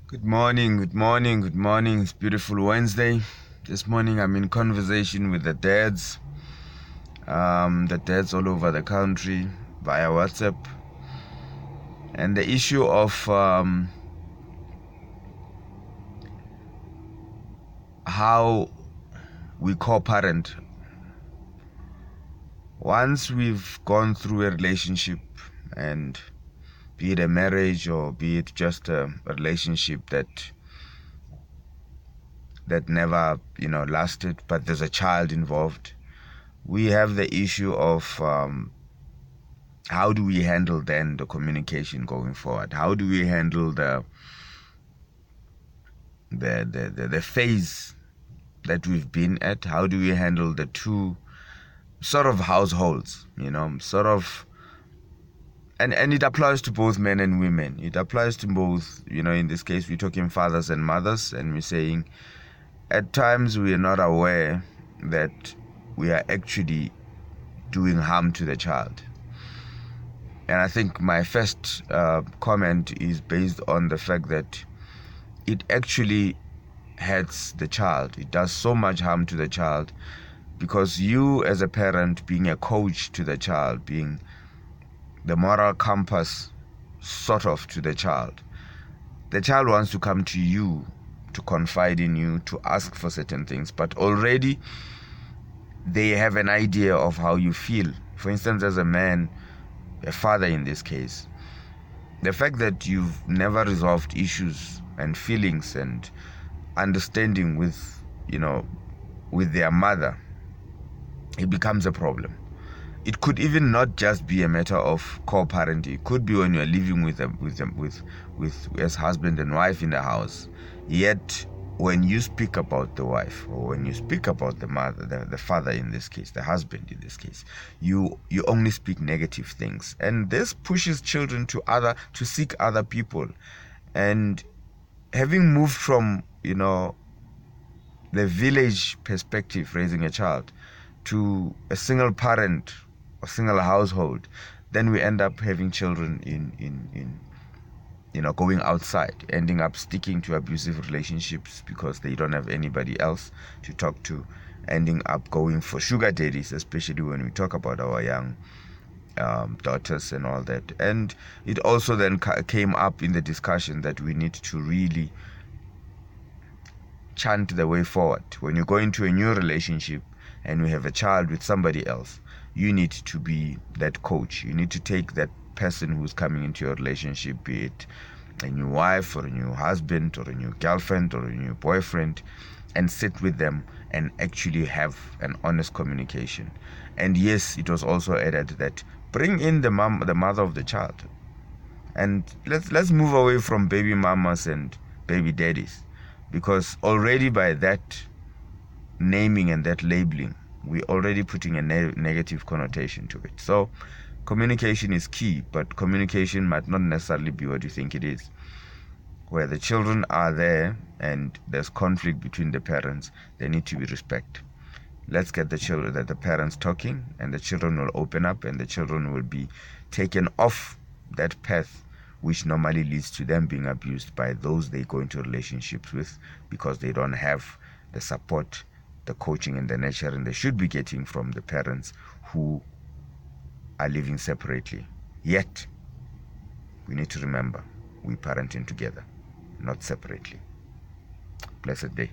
Good morning, good morning, good morning. It's beautiful Wednesday. This morning I'm in conversation with the dads all over the country via WhatsApp. And the issue of how we co-parent. Once we've gone through a relationship, and be it a marriage or be it just a relationship that never lasted, but there's a child involved, we have the issue of how do we handle then the communication going forward? How do we handle the phase that we've been at? How do we handle the two sort of households, sort of, and it applies to both men and women. It applies to both, in this case we're talking fathers and mothers, and we're saying at times we are not aware that we are actually doing harm to the child. And I think my first comment is based on the fact that it actually hurts the child. It does so much harm to the child, because you as a parent, being a coach to the child, being the moral compass sort of to the child wants to come to you, to confide in you, to ask for certain things, but already they have an idea of how you feel. For instance, as a man, a father in this case, the fact that you've never resolved issues and feelings and understanding with their mother, it becomes a problem. It could even not just be a matter of co-parenting. It could be when you're living with as husband and wife in the house, yet when you speak about the wife, or when you speak about the mother, the father in this case, the husband in this case, you only speak negative things, and this pushes children to seek other people. And having moved from the village perspective, raising a child, to a single parent or single household, then we end up having children in going outside, ending up sticking to abusive relationships because they don't have anybody else to talk to, ending up going for sugar daddies, especially when we talk about our young daughters and all that. And it also then came up in the discussion that we need to really chant the way forward. When you go into a new relationship and you have a child with somebody else, you need to be that coach. You need to take that person who's coming into your relationship, be it a new wife or a new husband or a new girlfriend or a new boyfriend, and sit with them and actually have an honest communication. And yes, it was also added that bring in the mother of the child, and let's move away from baby mamas and baby daddies, because already by that naming and that labeling, we're already putting a negative connotation to it. So communication is key, but communication might not necessarily be what you think it is. Where the children are there and there's conflict between the parents, there need to be respect. Let's get the parents talking, and the children will open up, and the children will be taken off that path which normally leads to them being abused by those they go into relationships with, because they don't have the support, the coaching, and the nurturing they should be getting from the parents who are living separately. Yet, we need to remember, we're parenting together, not separately. Blessed day.